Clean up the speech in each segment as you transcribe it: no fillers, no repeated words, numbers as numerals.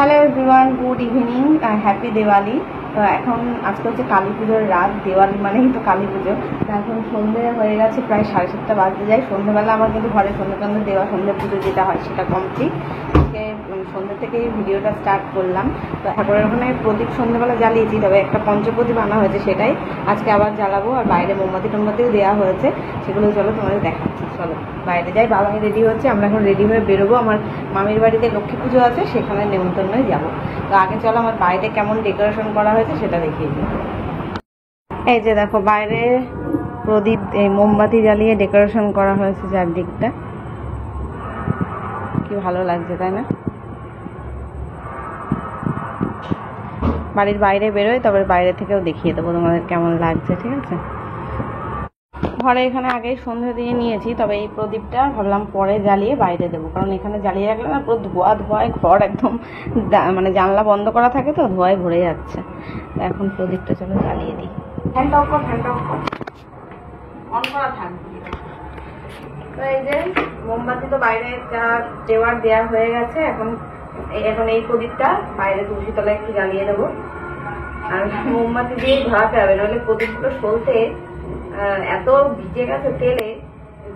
Hello everyone, good evening, happy Diwali. তো এখন আজকে হচ্ছে কালী পুজোর রাত। দিওয়ালি মানেই তো কালী পুজো। তো এখন সন্ধে হয়ে গেছে, প্রায় 7:30 বাজতে যায়। সন্ধ্যেবেলা আমার কিন্তু ঘরে সন্ধ্যে দেওয়া, সন্ধ্যে পুজো যেটা হয় সেটা কমপ্লিট। আজকে সন্ধ্যে থেকেই ভিডিওটা স্টার্ট করলাম। তো ঠাকুরের ওখানে প্রদীপ সন্ধ্যেবেলা জ্বালিয়েছি, তবে একটা পঞ্চপ্রদীপ আনা হয়েছে, সেটাই আজকে আবার জ্বালাবো। আর বাইরে মোমবাতিও দেওয়া হয়েছে, সেগুলো চলো তোমাদের দেখাচ্ছি। চলো বাইরে যাই, বাবাই রেডি হচ্ছে, আমরা এখন রেডি হয়ে বেরোবো। আমার মামির বাড়িতে লক্ষ্মী পুজো আছে, সেখানে নেমন্তন্নে যাবো। তো আগে চলো আমার বাইরে কেমন ডেকোরেশন করা হয়েছে সেটা দেখিয়ে দিই। এই যে দেখো, বাইরে প্রদীপ মোমবাতি জ্বালিয়ে ডেকোরেশন করা হয়েছে চারদিকটা। কি ভালো লাগছে তাই না? বাড়ির বাইরে বেরোয়, তবে বাইরে থেকেও দেখিয়ে দেবো তোমাদের কেমন লাগছে, ঠিক আছে? ঘরে এখানে আগেই সন্ধে দিয়ে নিয়েছি, তবে এই প্রদীপটা ভাবলাম পরে জ্বালিয়ে বাইরে দেবো, কারণ এখানে জ্বালিয়ে রাখলে না পুরো ধোঁয়ায় ঘর একদম মানে জানলা বন্ধ করা থাকে তো ধোঁয়ায় ভরে যাচ্ছে। এখন প্রদীপটা চলো জ্বালিয়ে দিই। ফ্যানটা অফ কর, অন করা থাকবে। তো এই যে মোমবাতি তো বাইরে যা দেওয়া হয়ে গেছে। এখন এই প্রদীপটা বাইরে তুলসী তলায় একটু জ্বালিয়ে দেবো। আর মোমবাতি দিয়ে ধরাতে হবে, নাহলে প্রদীপগুলো সলতে এত ভিজে গেছে তেলে,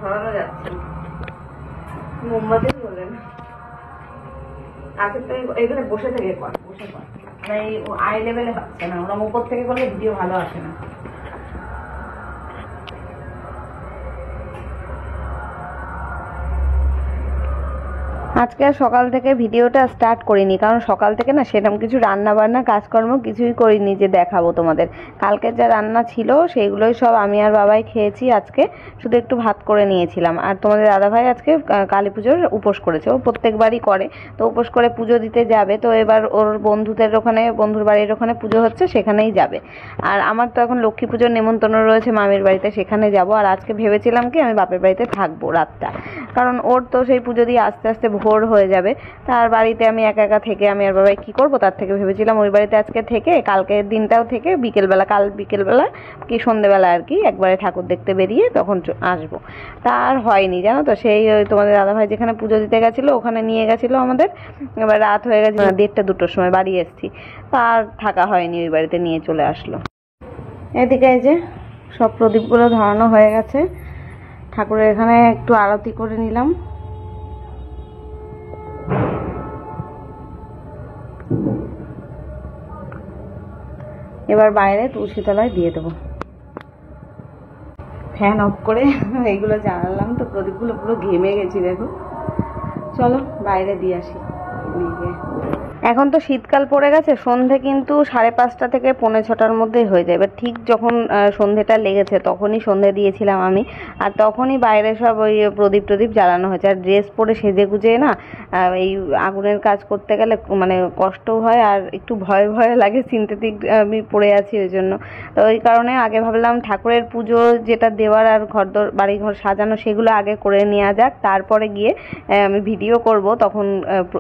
ধরানো যাচ্ছে। মোমবাতি বললেন আজকে তো এখানে বসে থেকে বসে কর, এই আই লেভেলে হচ্ছে না, ওরা উপর থেকে করলে ভিডিও ভালো আসে না। আজকে আর সকাল থেকে ভিডিওটা স্টার্ট করিনি, কারণ সকাল থেকে না সেরকম কিছু রান্না বান্না কাজকর্ম কিছুই করিনি যে দেখাবো তোমাদের। কালকে যা রান্না ছিল সেইগুলোই সব আমি আর বাবাই খেয়েছি। আজকে শুধু একটু ভাত করে নিয়েছিলাম। আর তোমাদের দাদাভাই আজকে কালী পুজোর উপোস করেছে, ও প্রত্যেকবারই করে। তো উপোস করে পুজো দিতে যাবে, তো এবার ওর বন্ধুর বাড়ির ওখানে পুজো হচ্ছে, সেখানেই যাবে। আর আমার তো এখন লক্ষ্মী পুজোর নেমন্তন্ন রয়েছে মামির বাড়িতে, সেখানে যাব। আর আজকে ভেবেছিলাম কি আমি বাপের বাড়িতে থাকবো রাতটা, কারণ ওর তো সেই পুজো দিয়ে আস্তে আস্তে ভোর হয়ে যাবে। তার বাড়িতে আমি একা একা থেকে আমি আর বাবাই কী করবো, তার থেকে ভেবেছিলাম ওই বাড়িতে আজকে থেকে কালকের দিনটাও থেকে কাল বিকেলবেলা কি সন্ধ্যেবেলা আর কি একবারে ঠাকুর দেখতে বেরিয়ে তখন আসবো। তা আর হয়নি, জানো তো। সেই তোমাদের দাদাভাই যেখানে পুজো দিতে গেছিলো ওখানে নিয়ে গেছিলো আমাদের। এবার রাত হয়ে গেছে, 1:30-2টোর সময় বাড়ি এসেছি। তা আর থাকা হয়নি, ওই বাড়িতে নিয়ে চলে আসলো। এদিকে এই যে সব প্রদীপগুলো ধরানো হয়ে গেছে। ঠাকুরের এখানে একটু আরতি করে নিলাম। এবার বাইরে তুলসী তলায় দিয়ে দেবো। ফ্যান অফ করে এইগুলো জ্বালালাম, তো প্রদীপগুলো পুরো ঘেমে গেছি দেখো। চলো বাইরে দিয়ে আসি। এখন তো শীতকাল পড়ে গেছে, সন্ধে কিন্তু 5:30 থেকে 5:45-6টার মধ্যেই হয়ে যায়। এবার ঠিক যখন সন্ধেটা লেগেছে তখনই সন্ধে দিয়েছিলাম আমি। আর তখনই বাইরে সব ওই প্রদীপ জ্বালানো হয়েছে। আর ড্রেস পরে সেজে গুজে না এই আগুনের কাজ করতে গেলে মানে কষ্টও হয়, আর একটু ভয় লাগে, সিনথেটিক আমি পরে আছি ওই জন্য। তো ওই কারণে আগে ভাবলাম ঠাকুরের পুজো যেটা দেওয়ার আর বাড়িঘর সাজানো সেগুলো আগে করে নেওয়া যাক, তারপরে গিয়ে আমি ভিডিও করব, তখন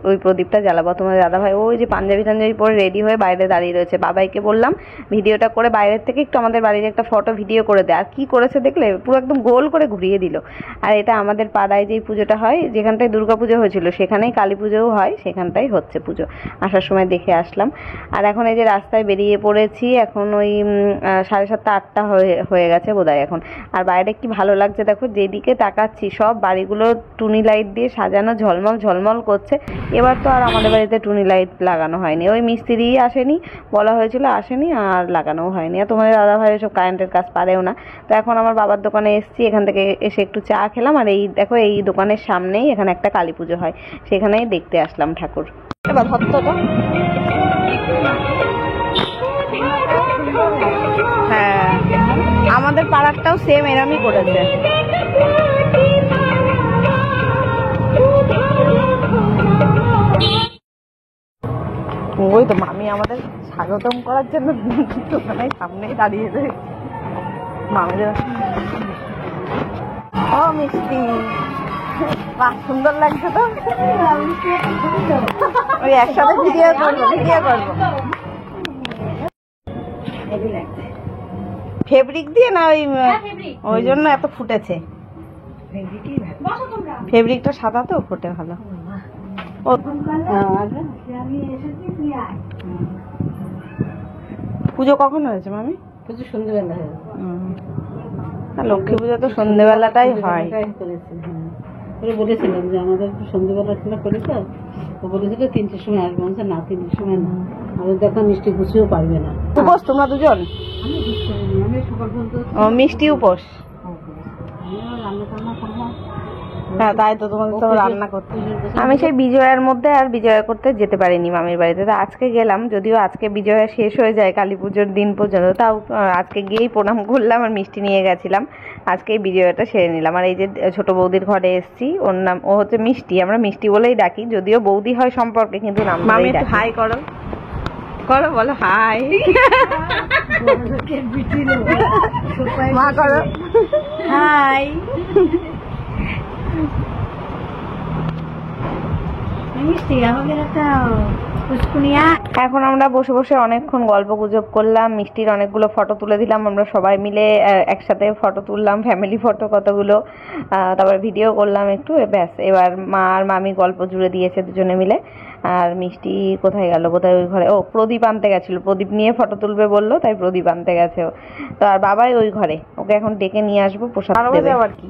ওই প্রদীপটা জ্বালাবো। তোমাদের দাদাভাই ওই যে পাঞ্জাবি পরে রেডি হয়ে বাইরে দাঁড়িয়ে রয়েছে। বাবাইকে বললাম ভিডিওটা করে বাইরের থেকে একটু আমাদের বাড়ির একটা ফটো ভিডিও করে দেয়। আর কি করেছে দেখলে, পুরো একদম গোল করে ঘুরিয়ে দিল। আর এটা আমাদের পাড়ায় যেই পুজোটা হয়, যেখানটায় দুর্গা পুজো হয়েছিল সেখানেই কালী পুজোও হয়, সেখানটাই হচ্ছে পুজো। আসার সময় দেখে আসলাম। আর এখন এই যে রাস্তায় বেরিয়ে পড়েছি। এখন ওই 7:30-8টা হয়ে গেছে বোধহয় এখন। আর বাইরে কি ভালো লাগছে দেখো, যেদিকে তাকাচ্ছি সব বাড়িগুলো টুনি লাইট দিয়ে সাজানো, ঝলমল করছে। এবার তো আর আমাদের বাড়িতে টুনি লাইট লাগানো হয়নি, ওই মিস্ত্রি আসেনি, বলা হয়েছিল আসেনি, আর লাগানোও হয়নি। আর তোমাদের দাদাভাই সব কারেন্টের কাজ পারেও না। তো এখন আমার বাবার দোকানে এসেছি, এখান থেকে এসে একটু চা খেলাম। আর এই দেখো, এই দোকানের সামনেই এখানে একটা কালী পুজো হয়, সেখানেই দেখতে আসলাম ঠাকুর। এবার ভক্তটা হ্যাঁ, আমাদের পাড়ারটাও সেম এরমই করেছে। ওই তো মামি আমাদের স্বাগতম করার জন্য দোকানের সামনেই দাঁড়িয়ে রয়েছে। মামিদের ও মিষ্টি, বাহ সুন্দর লাগছে তো। ওই একসাথে ভিডিও করবো। ফেব্রিক দিয়ে না ওই জন্য এত ফুটেছে। ফেব্রিকটা সাদা তো ফোটে ভালো। আমি এসেছি পুজো কখন হয়েছে মামি? পুজো সন্ধ্যেবেলা হয়েছে। লক্ষ্মী পুজো তো সন্ধ্যেবেলাটাই হয়। বলেছিলাম যে আমাদের একটু সন্ধ্যেবেলা ছিল করি তো, ও বলেছিল 3টের সময় আসবো। আমি না 3টের সময় না, আমাদের দেখা মিষ্টি গুছিয়েও পারবে না। উপোস তোমরা দুজন? আমি সকাল পর্যন্ত মিষ্টি উপোস। রান্না টান্না করলাম। হ্যাঁ তাই তো, তোমাদের তো রান্না করতে। আমি সেই বিজয়ার মধ্যে আর বিজয়া করতে যেতে পারিনি মামির বাড়িতে, তো আজকে গেলাম। যদিও আজকে বিজয়া শেষ হয়ে যায় কালী পুজোর দিন পর্যন্ত, তাও আজকে গিয়েই প্রণাম করলাম আর মিষ্টি নিয়ে গেছিলাম। আজকে বিজয়াটা সেরে নিলাম। আর এই যে ছোট বৌদির ঘরে এসেছি, ওর নাম, ও হচ্ছে মিষ্টি, আমরা মিষ্টি বলেই ডাকি, যদিও বৌদি হয় সম্পর্কে কিন্তু নাম ধরেই ডাকি। হাই করো, করো, বলো হাই। মা করো হাই। এখন আমরা বসে বসে অনেকক্ষণ গল্প গুজব করলাম, মিষ্টির অনেকগুলো ফটো তুলে দিলাম, আমরা সবাই মিলে একসাথে ফটো তুললাম, ফ্যামিলি ফটো কতগুলো, তারপর ভিডিও করলাম একটু। ব্যাস, এবার মা আর মামি গল্প জুড়ে দিয়েছে দুজনে মিলে। আর মিষ্টি কোথায় গেল, কোথায় ওই ঘরে, ও প্রদীপ আনতে গেছিল, প্রদীপ নিয়ে ফটো তুলবে বললো, তাই প্রদীপ আনতে গেছে। তো আর বাবাই ওই ঘরে, ওকে এখন ডেকে নিয়ে আসবো প্রসাদ দেবে। আবার কি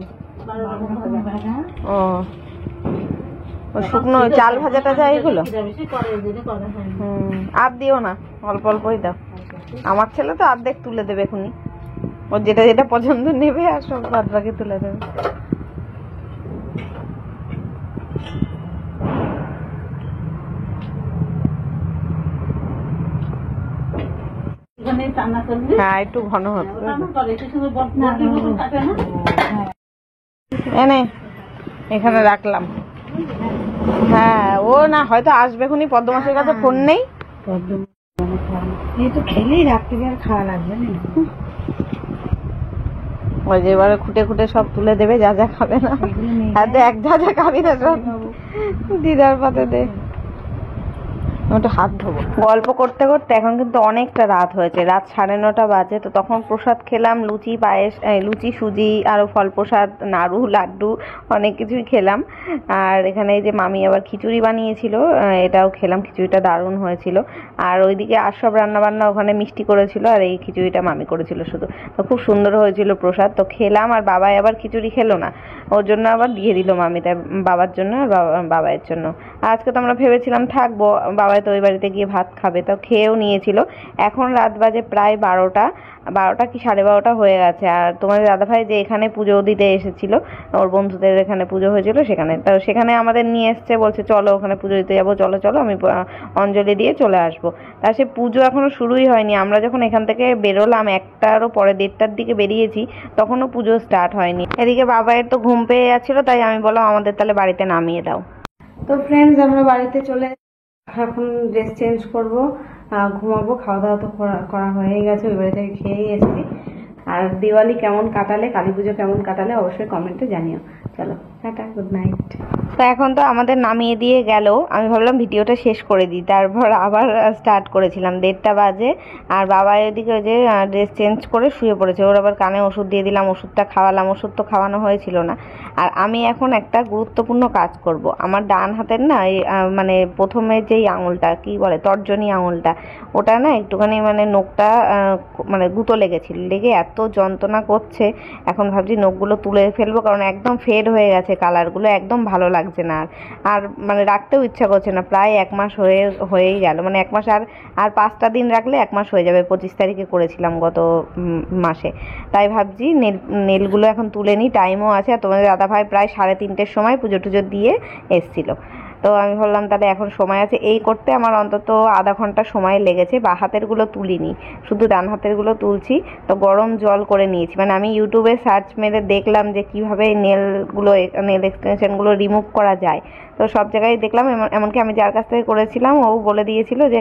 ও শুকনো চাল ভাজা টাজা এগুলো আর দিও না, অল্প অল্পই দাও। আমার ছেলে তো অর্ধেক তুলে দেবে এখনই, ওর যেটা যেটা পছন্দ নেবে আর সব বাদ বাকি তুলে দেবে। হ্যাঁ একটু ঘন হতো। এনে এখানে রাখলাম। হ্যাঁ ও না হয়তো আসবে এখনই, পদ্মমাসের কাছে ফোন নেই। এই তো খেলেই রাত্রি আর খাওয়া লাগবে না। ওই যে এবারে খুঁটে খুঁটে সব তুলে দেবে, যা যা খাবে না। আর দেখ যা যা খাবি না সব দিদার পাতে দে। একটু হাত ধোবো। গল্প করতে করতে এখন কিন্তু অনেকটা রাত হয়েছে, রাত 9:30 বাজে। তো তখন প্রসাদ খেলাম, লুচি, পায়েস, লুচি, সুজি, আরো ফল প্রসাদ, নাড়ু, লাড্ডু, অনেক কিছুই খেলাম। আর এখানে এই যে মামি আবার খিচুড়ি বানিয়েছিল, এটাও খেলাম, খিচুড়িটা দারুণ হয়েছিল। আর ওইদিকে আর সব রান্না বান্না ওখানে মিষ্টি করেছিল, আর এই খিচুড়িটা মামি করেছিল শুধু। তো খুব সুন্দর হয়েছিল প্রসাদ। তো খেলাম, আর বাবাই আবার খিচুড়ি খেলো না, ওর জন্য আবার দিয়ে দিল মামি, তাই বাবার জন্য আর বাবাইয়ের জন্য। আজকে তো আমরা ভেবেছিলাম থাকবো, বাবা তো ওই বাড়িতে গিয়ে ভাত খাবে, তো খেয়েও নিয়েছিল। এখন রাত বাজে প্রায় 12টা কি 12:30 হয়ে গেছে। আর তোমাদের দাদাভাই যে এখানে পুজো দিতে এসেছিল, ওর বন্ধুদের এখানে পুজো হয়েছিল সেখানে, তো সেখানে আমাদের নিয়ে এসছে, বলছে চলো ওখানে পুজো দিতে যাবো, চলো চলো, আমি অঞ্জলি দিয়ে চলে আসবো। তা সে পুজো এখনো শুরুই হয়নি। আমরা যখন এখান থেকে বেরোলাম 1টারও পরে, 1:30টার দিকে বেরিয়েছি, তখনও পুজো স্টার্ট হয়নি। এদিকে বাবাইয়ের তো ঘুম পেয়ে যাচ্ছিল, তাই আমি বললাম আমাদের তাহলে বাড়িতে নামিয়ে দাও। তো ফ্রেন্ডস আমরা বাড়িতে চলে, এখন ড্রেস চেঞ্জ করবো, ঘুমাবো। খাওয়া দাওয়া তো করা হয়ে গেছে, ওই বাড়ি থেকে খেয়েই এসেছি। আর দিওয়ালি কেমন কাটালে, কালী পুজো কেমন কাটালে অবশ্যই কমেন্টে জানিও। চলো টাটা, গুড নাইট। তো এখন তো আমাদের নামিয়ে দিয়ে গেল, আমি ভাবলাম ভিডিওটা শেষ করে দিই, তারপর আবার স্টার্ট করেছিলাম। 1:30 বাজে, আর বাবা ওইদিকে ওই যে ড্রেস চেঞ্জ করে শুয়ে পড়েছে, ওর আবার কানে ওষুধ দিয়ে দিলাম, ওষুধটা খাওয়ালাম, ওষুধ তো খাওয়ানো হয়েছিল না। আর আমি এখন একটা গুরুত্বপূর্ণ কাজ করব। আমার ডান হাতের না এই মানে প্রথমে যেই আঙুলটা কি বলে, তর্জনী আঙুলটা, ওটা না একটুখানি মানে নখটা মানে গুঁতো লেগেছিল, লেগে এত যন্ত্রণা করছে। এখন ভাবছি নখগুলো তুলে ফেলবো, কারণ একদম ফেড হয়ে গেছে, কালারগুলো একদম ভালো লাগছে না। আর মানে রাখতেও ইচ্ছা করছে না। প্রায় 1 মাস হয়েই গেল, মানে 1 মাস আর 5টা দিন রাখলে 1 মাস হয়ে যাবে। 25 তারিখে করেছিলাম গত মাসে। তাই ভাবছি নেলগুলো এখন তুলে নিই, টাইমও আছে। আর তোমাদের দাদাভাই প্রায় 3:30টার সময় পুজো টুজো দিয়ে এসছিল। তো আমি ভাবলাম তাহলে এখন সময় আছে, এই করতে আমার অন্তত আধা ঘন্টা সময় লেগেছে। বা হাতেরগুলো তুলিনি, শুধু ডান হাতেরগুলো তুলছি। তো গরম জল করে নিয়েছি, মানে আমি ইউটিউবে সার্চ মেরে দেখলাম যে কিভাবে নেল এক্সটেনশনগুলো রিমুভ করা যায়। তো সব জায়গায় দেখলাম, এমনকি আমি যার কাছ থেকে করেছিলাম ও বলে দিয়েছিল যে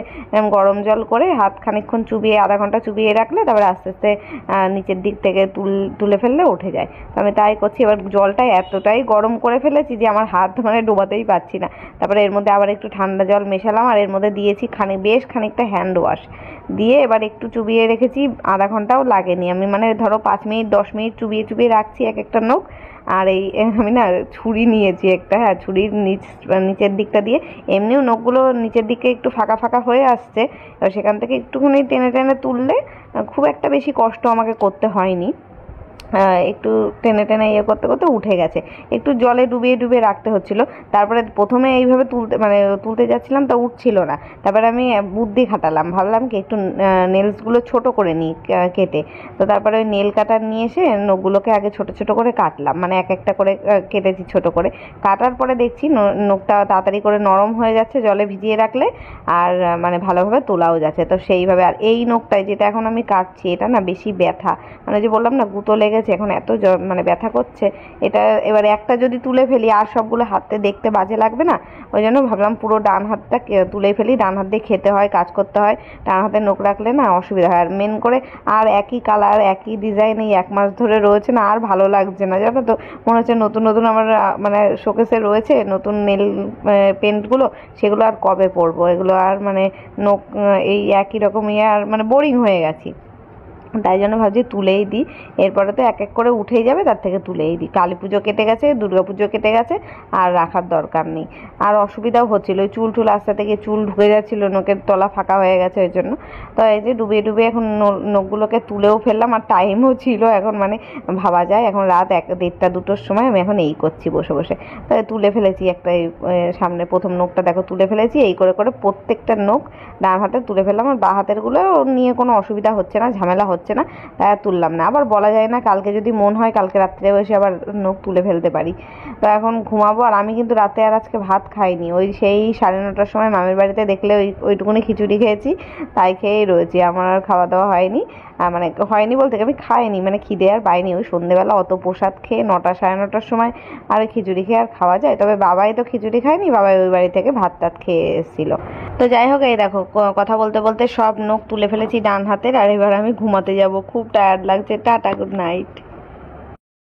গরম জল করে হাত খানিকক্ষণ চুবিয়ে, আধা ঘন্টা চুবিয়ে রাখলে তারপরে আস্তে আস্তে নিচের দিক থেকে তুলে ফেললে উঠে যায়। তো আমি তাই করছি। এবার জলটা এতটাই গরম করে ফেলেছি যে আমার হাত মানে ডোবাতেই পারছি না। তারপরে এর মধ্যে আবার একটু ঠান্ডা জল মেশালাম, আর এর মধ্যে দিয়েছি বেশ খানিকটা হ্যান্ড ওয়াশ দিয়ে এবার একটু চুবিয়ে রেখেছি। আধা ঘন্টাও লাগেনি, আমি মানে ধরো 5 মিনিট 10 মিনিট চুবিয়ে চুবিয়ে রাখছি এক একটা নখ। আর এই আমি না ছুরি নিয়েছি একটা, হ্যাঁ ছুরির নিচের দিকটা দিয়ে, এমনিও নখগুলো নিচের দিকে একটু ফাঁকা ফাঁকা হয়ে আসছে, এবার সেখান থেকে একটুখানি টেনে টেনে তুললে খুব একটা বেশি কষ্ট আমাকে করতে হয়নি। একটু টেনে টেনে ইয়ে করতে করতে উঠে গেছে, একটু জলে ডুবিয়ে ডুবিয়ে রাখতে হচ্ছিল। তারপরে প্রথমে এইভাবে তুলতে যাচ্ছিলাম তা উঠছিল না, তারপরে আমি বুদ্ধি খাটালাম, ভাবলাম কি একটু নেলসগুলো ছোট করে নিই কেটে। তো তারপরে ওই নেল কাটার নিয়ে এসে নখগুলোকে আগে ছোট ছোট করে কাটলাম, মানে এক একটা করে কেটেছি ছোট করে। কাটার পরে দেখছি নখটা তাড়াতাড়ি করে নরম হয়ে যাচ্ছে জলে ভিজিয়ে রাখলে, আর মানে ভালোভাবে তোলাও যাচ্ছে। তো সেইভাবে, আর এই নখটায় যেটা এখন আমি কাটছি এটা না বেশি ব্যথা, মানে যে বললাম না গুঁতো লেগেছে, এখন এত মানে ব্যথা করছে এটা। এবারে একটা যদি তুলে ফেলি আর সবগুলো হাতে দেখতে বাজে লাগবে না, ওই জন্য ভাবলাম পুরো ডান হাতটা তুলে ফেলি। ডান হাত দিয়ে খেতে হয়, কাজ করতে হয়, ডান হাতে নখ রাখলে না অসুবিধা হয়। আর মেন করে আর একই কালার একই ডিজাইন এই 1 মাস ধরে রয়েছে না, আর ভালো লাগছে না জানো তো। মনে হচ্ছে নতুন নতুন আমার মানে শোকেসে রয়েছে নতুন নেল পেন্টগুলো, সেগুলো আর কবে পরবো, এগুলো আর মানে নখ এই একই রকম আর মানে বোরিং হয়ে গেছি। তাই জন্য ভাবছি তুলেই দিই, এরপরে তো এক এক করে উঠেই যাবে, তার থেকে তুলেই দিই। কালী পুজো কেটে গেছে, দুর্গা পুজো কেটে গেছে, আর রাখার দরকার নেই। আর অসুবিধাও হচ্ছিল, ওই চুল আস্তে থেকে চুল ঢুকে যাচ্ছিল, নখের তলা ফাঁকা হয়ে গেছে ওই জন্য। তো এই যে ডুবিয়ে ডুবিয়ে এখন নখগুলোকে তুলেও ফেললাম, আর টাইমও ছিল এখন, মানে ভাবা যায় এখন রাত 1-1:30 2টোর সময় আমি এখন এই করছি বসে বসে। তাই তুলে ফেলেছি একটা, এই সামনে প্রথম নখটা দেখো তুলে ফেলেছি, এই করে করে প্রত্যেকটা নখ ডান হাতে তুলে ফেললাম। আর বাঁ হাতেরগুলো নিয়ে কোনো অসুবিধা হচ্ছে না, ঝামেলা হচ্ছে না, তাই আর তুললাম না। আবার বলা যায় না, কালকে যদি মন হয় কালকে রাত্রে বসে আবার নখ তুলে ফেলতে পারি। তো এখন ঘুমাবো। আর আমি কিন্তু রাতে আর আজকে ভাত খাইনি, ওই সেই 9:30টার সময় মামির বাড়িতে দেখলে ওইটুকুনি খিচুড়ি খেয়েছি, তাই খেয়েই রয়েছি, আমার আর খাওয়া দাওয়া হয়নি। মানে হয়নি বলতে আমি খাইনি, মানে খিদে আর পাইনি। ওই সন্ধ্যেবেলা অত প্রসাদ খেয়ে 9টা 9:30টার সময় আর খিচুড়ি খেয়ে আর খাওয়া যায়? তবে বাবাই তো খিচুড়ি খায়নি, বাবাই ওই বাড়ি থেকে ভাত টাত খেয়ে এসেছিল। তো যাই হোক, এই দেখো কথা বলতে বলতে সব নখ তুলে ফেলেছি ডান হাতের, আর এবার আমি ঘুমাতে যাব, খুব টায়ার্ড লাগছে। Tata, good night.